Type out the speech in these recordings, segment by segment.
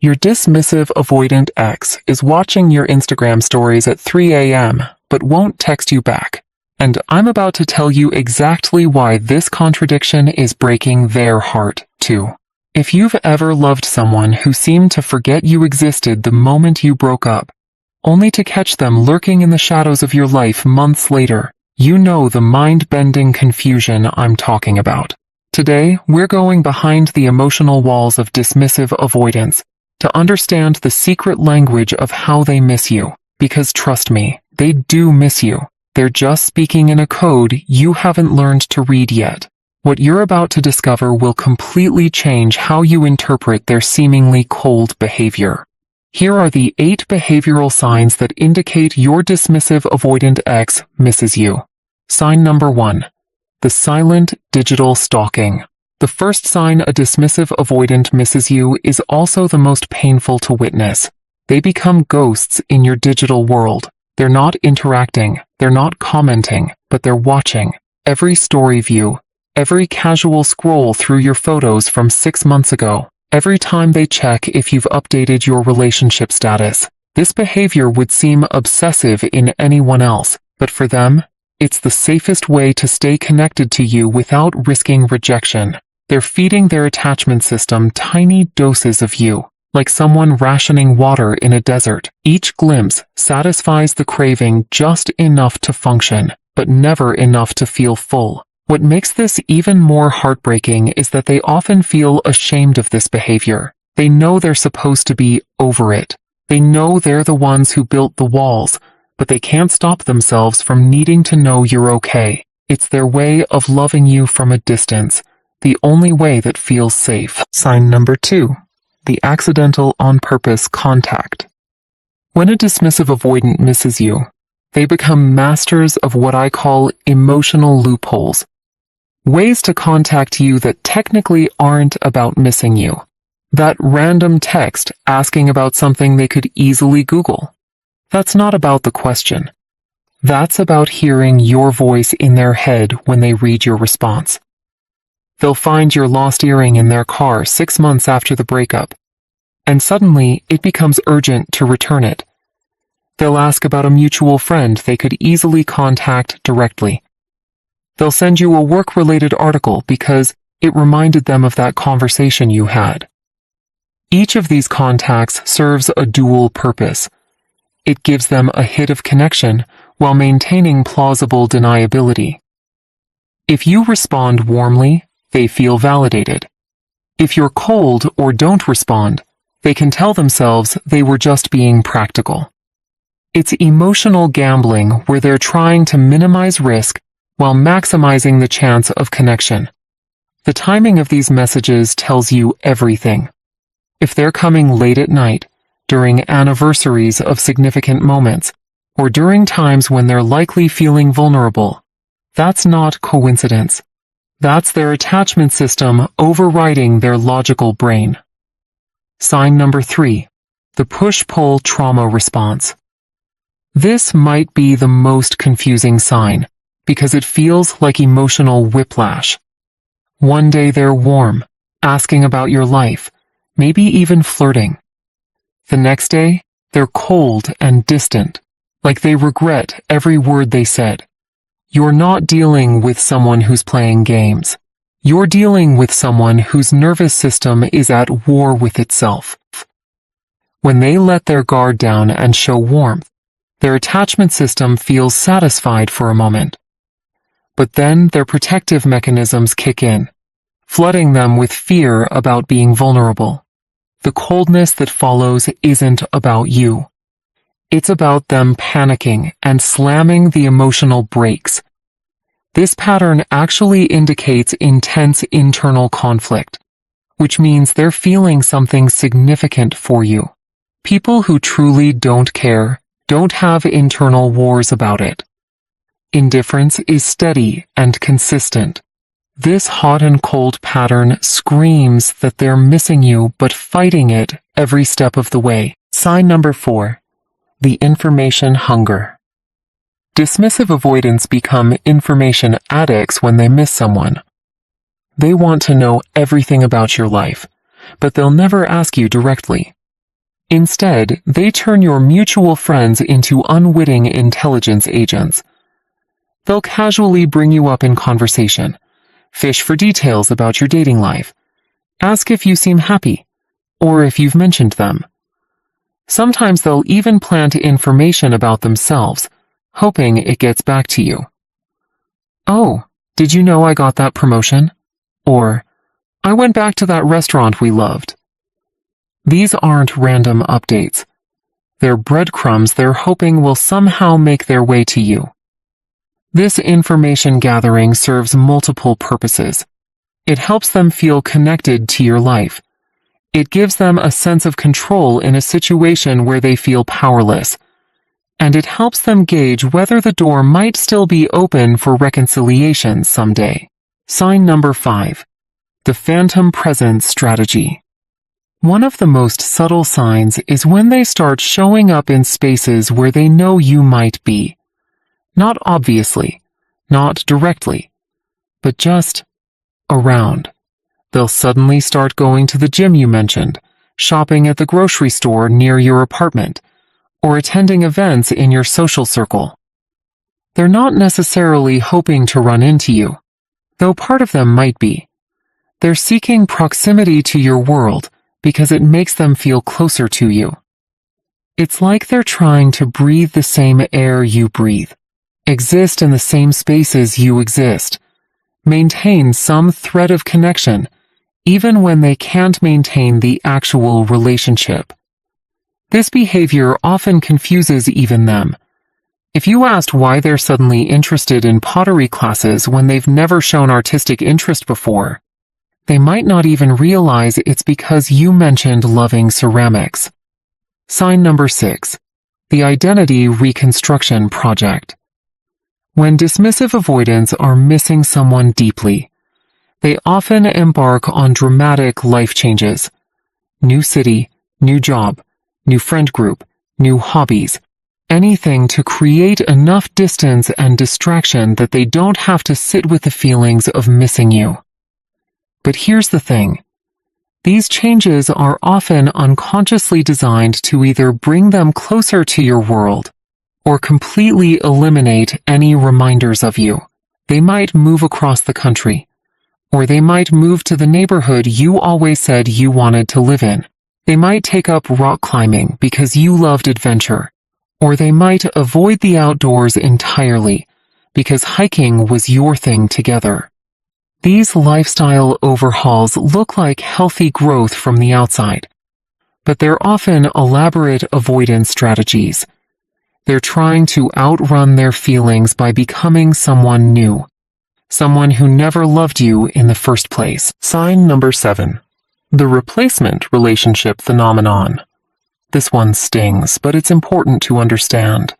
Your dismissive avoidant ex is watching your Instagram stories at 3 a.m. but won't text you back. And I'm about to tell you exactly why this contradiction is breaking their heart, too. If you've ever loved someone who seemed to forget you existed the moment you broke up, only to catch them lurking in the shadows of your life months later, you know the mind-bending confusion I'm talking about. Today, we're going behind the emotional walls of dismissive avoidance to understand the secret language of how they miss you. Because trust me, they do miss you. They're just speaking in a code you haven't learned to read yet. What you're about to discover will completely change how you interpret their seemingly cold behavior. Here are the 8 behavioral signs that indicate your dismissive avoidant ex misses you. Sign number 1. The silent digital stalking. The first sign a dismissive avoidant misses you is also the most painful to witness. They become ghosts in your digital world. They're not interacting, they're not commenting, but they're watching. Every story view, every casual scroll through your photos from 6 months ago, every time they check if you've updated your relationship status. This behavior would seem obsessive in anyone else, but for them, it's the safest way to stay connected to you without risking rejection. They're feeding their attachment system tiny doses of you, like someone rationing water in a desert. Each glimpse satisfies the craving just enough to function, but never enough to feel full. What makes this even more heartbreaking is that they often feel ashamed of this behavior. They know they're supposed to be over it. They know they're the ones who built the walls, but they can't stop themselves from needing to know you're okay. It's their way of loving you from a distance, the only way that feels safe. Sign number 2. The accidental on-purpose contact. When a dismissive avoidant misses you, they become masters of what I call emotional loopholes. Ways to contact you that technically aren't about missing you. That random text asking about something they could easily Google. That's not about the question. That's about hearing your voice in their head when they read your response. They'll find your lost earring in their car 6 months after the breakup, and suddenly it becomes urgent to return it. They'll ask about a mutual friend they could easily contact directly. They'll send you a work-related article because it reminded them of that conversation you had. Each of these contacts serves a dual purpose. It gives them a hit of connection while maintaining plausible deniability. If you respond warmly, they feel validated. If you're cold or don't respond, they can tell themselves they were just being practical. It's emotional gambling where they're trying to minimize risk while maximizing the chance of connection. The timing of these messages tells you everything. If they're coming late at night, during anniversaries of significant moments, or during times when they're likely feeling vulnerable, that's not coincidence. That's their attachment system overriding their logical brain. Sign number 3. The push-pull trauma response. This might be the most confusing sign, because it feels like emotional whiplash. One day they're warm, asking about your life, maybe even flirting. The next day, they're cold and distant, like they regret every word they said. You're not dealing with someone who's playing games. You're dealing with someone whose nervous system is at war with itself. When they let their guard down and show warmth, their attachment system feels satisfied for a moment. But then their protective mechanisms kick in, flooding them with fear about being vulnerable. The coldness that follows isn't about you. It's about them panicking and slamming the emotional brakes. This pattern actually indicates intense internal conflict, which means they're feeling something significant for you. People who truly don't care don't have internal wars about it. Indifference is steady and consistent. This hot and cold pattern screams that they're missing you but fighting it every step of the way. Sign number 4. The information hunger. Dismissive avoidants become information addicts when they miss someone. They want to know everything about your life, but they'll never ask you directly. Instead, they turn your mutual friends into unwitting intelligence agents. They'll casually bring you up in conversation, fish for details about your dating life, ask if you seem happy, or if you've mentioned them. Sometimes they'll even plant information about themselves, hoping it gets back to you. "Oh, did you know I got that promotion?" Or, "I went back to that restaurant we loved." These aren't random updates. They're breadcrumbs they're hoping will somehow make their way to you. This information gathering serves multiple purposes. It helps them feel connected to your life. It gives them a sense of control in a situation where they feel powerless. And it helps them gauge whether the door might still be open for reconciliation someday. Sign number 5. The Phantom Presence Strategy. One of the most subtle signs is when they start showing up in spaces where they know you might be. Not obviously, not directly, but just around. They'll suddenly start going to the gym you mentioned, shopping at the grocery store near your apartment, or attending events in your social circle. They're not necessarily hoping to run into you, though part of them might be. They're seeking proximity to your world because it makes them feel closer to you. It's like they're trying to breathe the same air you breathe, exist in the same spaces you exist, maintain some thread of connection, even when they can't maintain the actual relationship. This behavior often confuses even them. If you asked why they're suddenly interested in pottery classes when they've never shown artistic interest before, they might not even realize it's because you mentioned loving ceramics. Sign number 6. The Identity Reconstruction Project. When dismissive avoidants are missing someone deeply, they often embark on dramatic life changes. New city, new job, new friend group, new hobbies, anything to create enough distance and distraction that they don't have to sit with the feelings of missing you. But here's the thing. These changes are often unconsciously designed to either bring them closer to your world or completely eliminate any reminders of you. They might move across the country, or they might move to the neighborhood you always said you wanted to live in. They might take up rock climbing because you loved adventure, or they might avoid the outdoors entirely because hiking was your thing together. These lifestyle overhauls look like healthy growth from the outside, but they're often elaborate avoidance strategies. They're trying to outrun their feelings by becoming someone new, someone who never loved you in the first place. Sign number 7. The replacement relationship phenomenon. This one stings, but it's important to understand.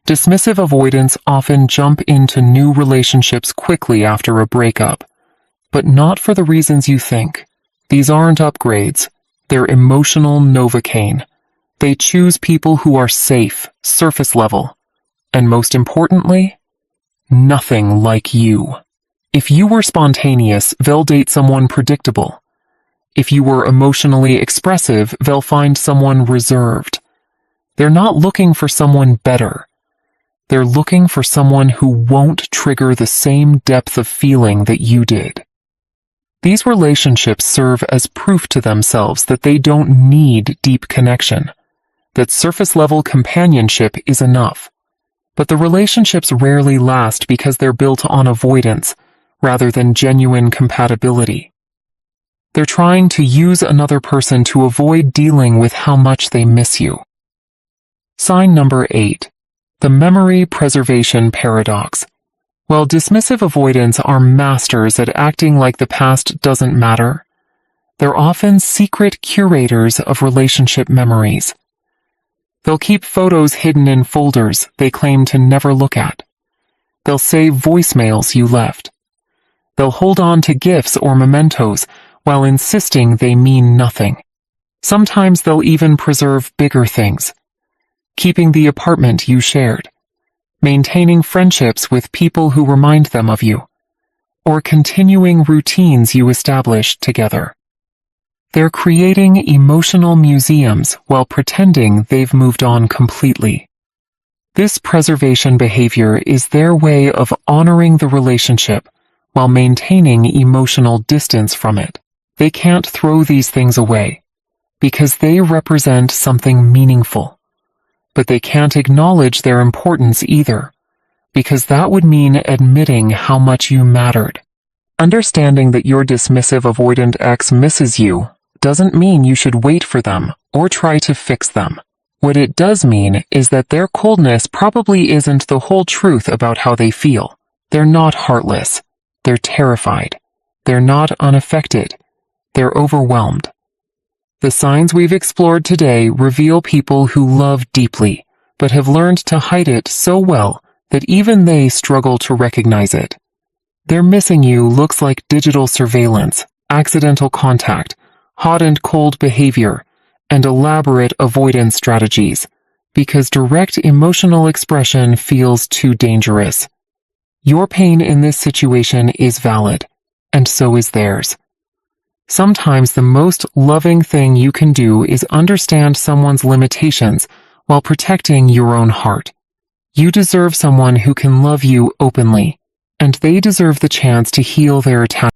Dismissive avoidants often jump into new relationships quickly after a breakup, but not for the reasons you think. These aren't upgrades. They're emotional Novocaine. They choose people who are safe, surface level, and most importantly, nothing like you. If you were spontaneous, they'll date someone predictable. If you were emotionally expressive, they'll find someone reserved. They're not looking for someone better. They're looking for someone who won't trigger the same depth of feeling that you did. These relationships serve as proof to themselves that they don't need deep connection, that surface-level companionship is enough. But the relationships rarely last because they're built on avoidance rather than genuine compatibility. They're trying to use another person to avoid dealing with how much they miss you. Sign number 8. The Memory Preservation Paradox. While dismissive avoidants are masters at acting like the past doesn't matter, they're often secret curators of relationship memories. They'll keep photos hidden in folders they claim to never look at. They'll save voicemails you left. They'll hold on to gifts or mementos while insisting they mean nothing. Sometimes they'll even preserve bigger things, keeping the apartment you shared, maintaining friendships with people who remind them of you, or continuing routines you established together. They're creating emotional museums while pretending they've moved on completely. This preservation behavior is their way of honoring the relationship while maintaining emotional distance from it. They can't throw these things away because they represent something meaningful. But they can't acknowledge their importance either, because that would mean admitting how much you mattered. Understanding that your dismissive avoidant ex misses you doesn't mean you should wait for them or try to fix them. What it does mean is that their coldness probably isn't the whole truth about how they feel. They're not heartless. They're terrified. They're not unaffected. They're overwhelmed. The signs we've explored today reveal people who love deeply, but have learned to hide it so well that even they struggle to recognize it. Their missing you looks like digital surveillance, accidental contact, hot and cold behavior, and elaborate avoidance strategies, because direct emotional expression feels too dangerous. Your pain in this situation is valid, and so is theirs. Sometimes the most loving thing you can do is understand someone's limitations while protecting your own heart. You deserve someone who can love you openly, and they deserve the chance to heal their attachment.